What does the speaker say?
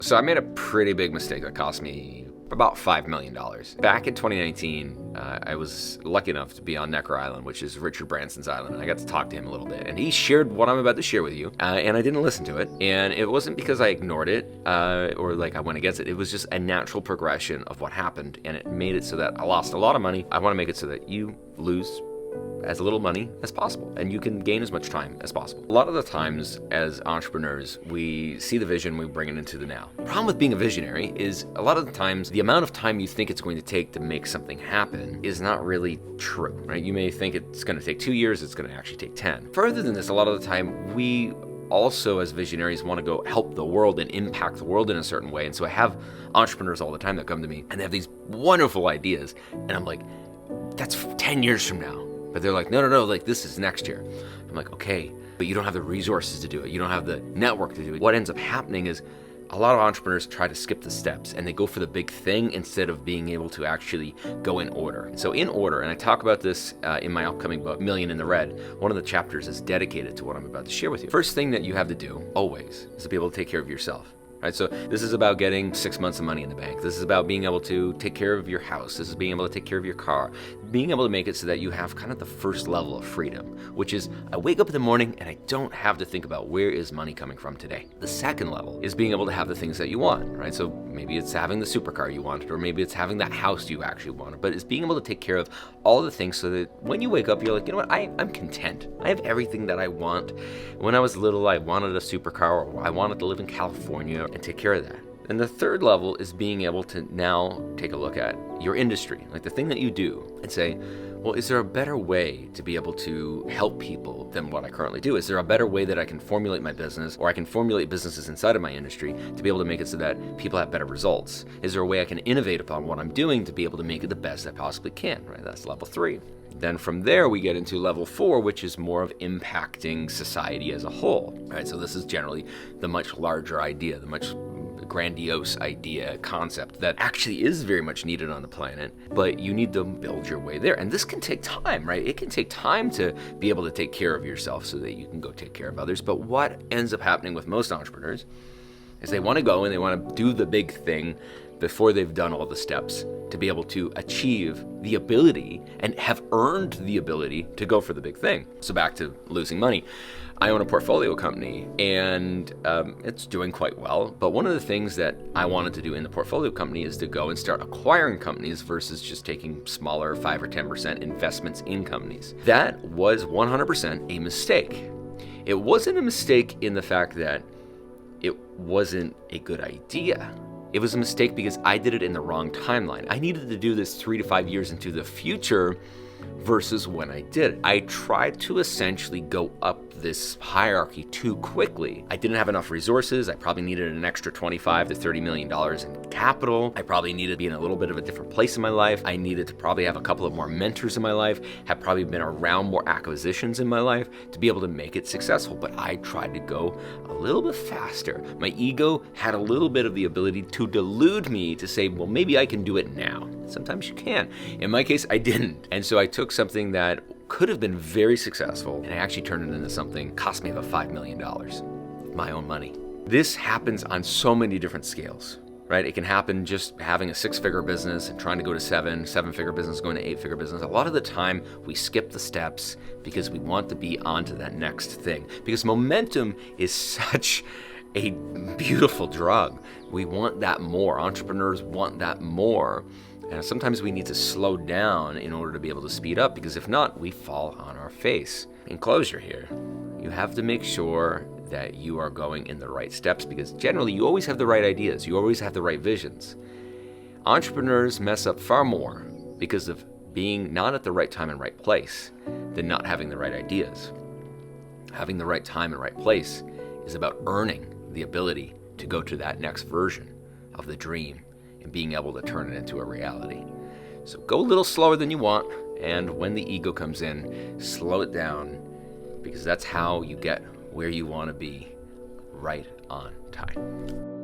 So I made a pretty big mistake that cost me about $5 million. Back in 2019, I was lucky enough to be on Necker Island, which is Richard Branson's island, and I got to talk to him a little bit. And he shared what I'm about to share with you, and I didn't listen to it. And it wasn't because I ignored it or like I went against it. It was just a natural progression of what happened, and it made it so that I lost a lot of money. I want to make it so that you lose as little money as possible, and you can gain as much time as possible. A lot of the times as entrepreneurs, we see the vision, we bring it into the now. The problem with being a visionary is a lot of the times the amount of time you think it's going to take to make something happen is not really true, right? You may think it's going to take 2 years, it's going to actually take 10. Further than this, a lot of the time we also as visionaries want to go help the world and impact the world in a certain way. And so I have entrepreneurs all the time that come to me and they have these wonderful ideas, and I'm like, that's 10 years from now. But they're like, no, like this is next year. I'm like, okay, but you don't have the resources to do it. You don't have the network to do it. What ends up happening is a lot of entrepreneurs try to skip the steps and they go for the big thing instead of being able to actually go in order. So in order, and I talk about this in my upcoming book, Million in the Red, one of the chapters is dedicated to what I'm about to share with you. First thing that you have to do, always, is to be able to take care of yourself. Right, so this is about getting 6 months of money in the bank. This is about being able to take care of your house. This is being able to take care of your car. Being able to make it so that you have kind of the first level of freedom, which is I wake up in the morning and I don't have to think about where is money coming from today. The second level is being able to have the things that you want, right? So maybe it's having the supercar you wanted, or maybe it's having that house you actually wanted, but it's being able to take care of all the things so that when you wake up, you're like, you know what, I'm content. I have everything that I want. When I was little, I wanted a supercar, or I wanted to live in California, and take care of that. And the third level is being able to now take a look at your industry, like the thing that you do, and say, well, is there a better way to be able to help people than what I currently do? Is there a better way that I can formulate my business, or I can formulate businesses inside of my industry to be able to make it so that people have better results? Is there a way I can innovate upon what I'm doing to be able to make it the best I possibly can, right? That's level 3. Then from there, we get into level 4, which is more of impacting society as a whole, right? So this is generally the much larger idea, the much grandiose idea, concept that actually is very much needed on the planet, but you need to build your way there. And this can take time, right? It can take time to be able to take care of yourself so that you can go take care of others. But what ends up happening with most entrepreneurs is they want to go and they want to do the big thing before they've done all the steps to be able to achieve the ability and have earned the ability to go for the big thing. So back to losing money. I own a portfolio company and it's doing quite well. But one of the things that I wanted to do in the portfolio company is to go and start acquiring companies versus just taking smaller 5 or 10% investments in companies. That was 100% a mistake. It wasn't a mistake in the fact that it wasn't a good idea. It was a mistake because I did it in the wrong timeline. I needed to do this 3 to 5 years into the future versus when I did it. I tried to essentially go up this hierarchy too quickly. I didn't have enough resources. I probably needed an extra $25 to $30 million in capital. I probably needed to be in a little bit of a different place in my life. I needed to probably have a couple of more mentors in my life, have probably been around more acquisitions in my life to be able to make it successful. But I tried to go a little bit faster. My ego had a little bit of the ability to delude me to say, well, maybe I can do it now. Sometimes you can. In my case, I didn't. And so I took something that could have been very successful and I actually turned it into something cost me about $5 million, my own money. This happens on so many different scales, right? It can happen just having a 6-figure business and trying to go to 7-figure business, going to 8-figure business. A lot of the time we skip the steps because we want to be onto that next thing, because momentum is such a beautiful drug. We want that more. Entrepreneurs want that more. And sometimes we need to slow down in order to be able to speed up, because if not, we fall on our face. In closure here, you have to make sure that you are going in the right steps, because generally you always have the right ideas. You always have the right visions. Entrepreneurs mess up far more because of being not at the right time and right place than not having the right ideas. Having the right time and right place is about earning the ability to go to that next version of the dream and being able to turn it into a reality. So go a little slower than you want, and when the ego comes in, slow it down, because that's how you get where you want to be right on time.